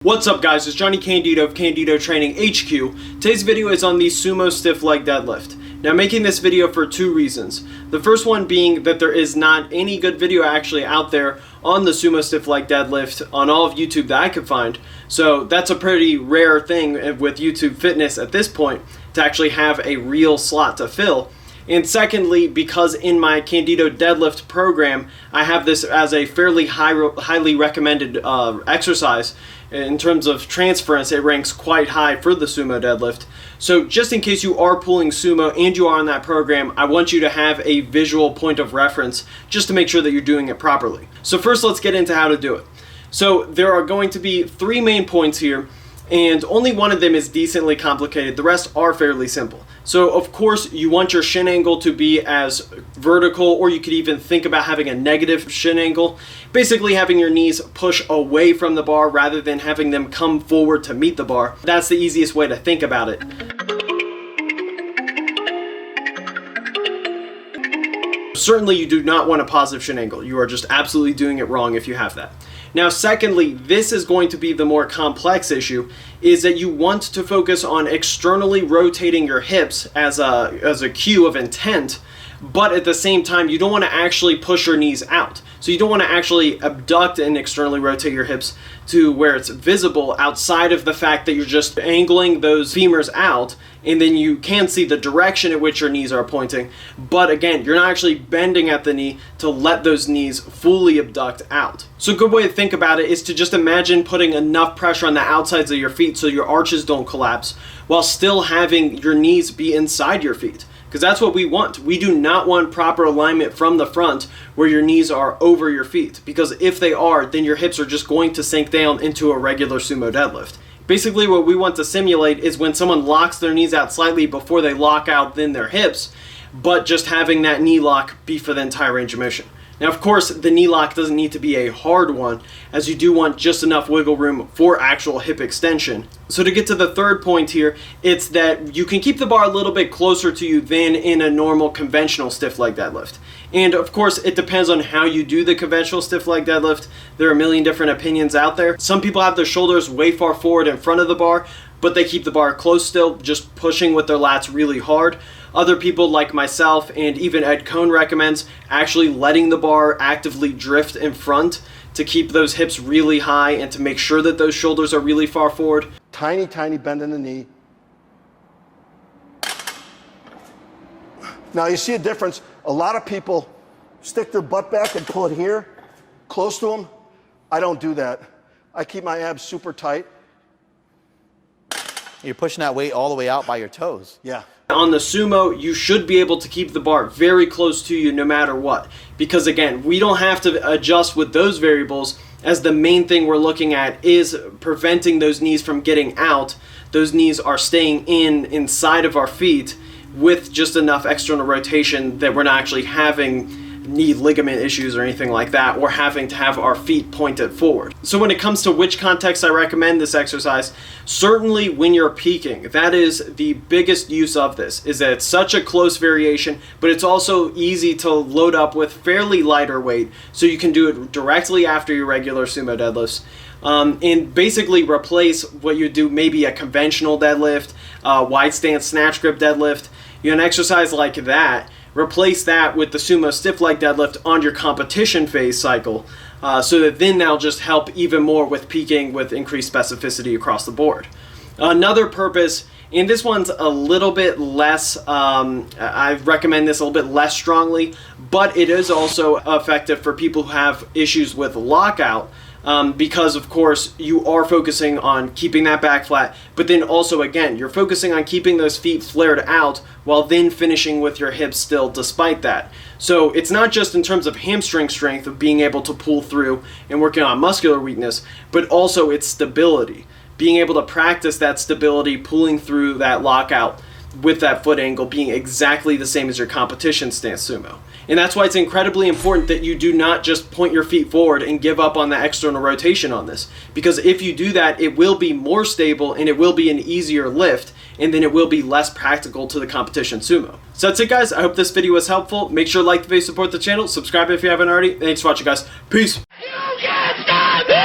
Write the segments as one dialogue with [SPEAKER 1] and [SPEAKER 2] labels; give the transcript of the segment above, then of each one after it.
[SPEAKER 1] What's up guys, it's Johnny Candido of Candido Training HQ. Today's video is on the Sumo Stiff Leg Deadlift. Now I'm making this video for two reasons. The first one being that there is not any good video actually out there on the Sumo Stiff Leg Deadlift on all of YouTube that I could find. So that's a pretty rare thing with YouTube Fitness at this point to actually have a real slot to fill. And secondly, because in my Candido Deadlift program, I have this as a fairly highly recommended exercise. In terms of transference, it ranks quite high for the Sumo Deadlift. So just in case you are pulling sumo and you are on that program, I want you to have a visual point of reference just to make sure that you're doing it properly. So first, let's get into how to do it. So there are going to be three main points here, and only one of them is decently complicated. The rest are fairly simple. So of course you want your shin angle to be as vertical, or you could even think about having a negative shin angle. Basically having your knees push away from the bar rather than having them come forward to meet the bar. That's the easiest way to think about it. Certainly you do not want a positive shin angle. You are just absolutely doing it wrong if you have that. Now secondly, this is going to be the more complex issue, is that you want to focus on externally rotating your hips as a cue of intent, but at the same time you don't want to actually push your knees out. So you don't want to actually abduct and externally rotate your hips to where it's visible outside of the fact that you're just angling those femurs out, and then you can see the direction at which your knees are pointing. But again, you're not actually bending at the knee to let those knees fully abduct out. So a good way to think about it is to just imagine putting enough pressure on the outsides of your feet so your arches don't collapse, while still having your knees be inside your feet. Because that's what we want. We do not want proper alignment from the front where your knees are over your feet. Because if they are, then your hips are just going to sink down into a regular sumo deadlift. Basically what we want to simulate is when someone locks their knees out slightly before they lock out then their hips, but just having that knee lock be for the entire range of motion. Now of course the knee lock doesn't need to be a hard one, as you do want just enough wiggle room for actual hip extension. So to get to the third point here, it's that you can keep the bar a little bit closer to you than in a normal conventional stiff leg deadlift. And of course it depends on how you do the conventional stiff leg deadlift. There are a million different opinions out there. Some people have their shoulders way far forward in front of the bar, but they keep the bar close still, just pushing with their lats really hard. Other people like myself and even Ed Cohn recommends actually letting the bar actively drift in front to keep those hips really high and to make sure that those shoulders are really far forward.
[SPEAKER 2] Tiny, tiny bend in the knee. Now you see a difference. A lot of people stick their butt back and pull it here, close to them. I don't do that. I keep my abs super tight.
[SPEAKER 3] You're pushing that weight all the way out by your toes.
[SPEAKER 2] Yeah.
[SPEAKER 1] On the sumo, you should be able to keep the bar very close to you no matter what. Because again, we don't have to adjust with those variables, as the main thing we're looking at is preventing those knees from getting out. Those knees are staying inside of our feet with just enough external rotation that we're not actually having knee ligament issues or anything like that, or having to have our feet pointed forward. So when it comes to which context I recommend this exercise, certainly when you're peaking, that is the biggest use of this, is that it's such a close variation, but it's also easy to load up with fairly lighter weight, so you can do it directly after your regular sumo deadlifts. And basically replace what you do, maybe a conventional deadlift, wide stance snatch grip deadlift, an exercise like that. Replace that with the sumo stiff leg deadlift on your competition phase cycle, so that then that'll just help even more with peaking with increased specificity across the board. Another purpose, and this one's a little bit less, I recommend this a little bit less strongly, but it is also effective for people who have issues with lockout. Because of course you are focusing on keeping that back flat, but then also again you're focusing on keeping those feet flared out while then finishing with your hips still despite that. So it's not just in terms of hamstring strength of being able to pull through and working on muscular weakness, but also its stability. Being able to practice that stability, pulling through that lockout with that foot angle being exactly the same as your competition stance sumo. And that's why it's incredibly important that you do not just point your feet forward and give up on the external rotation on this. Because if you do that, it will be more stable and it will be an easier lift, and then it will be less practical to the competition sumo. So that's it guys, I hope this video was helpful. Make sure to like the video, support the channel, subscribe if you haven't already. Thanks for watching guys, peace! You can't stop me!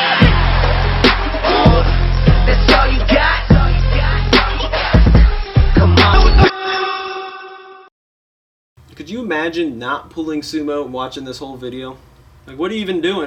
[SPEAKER 1] Could you imagine not pulling sumo and watching this whole video? Like, what are you even doing?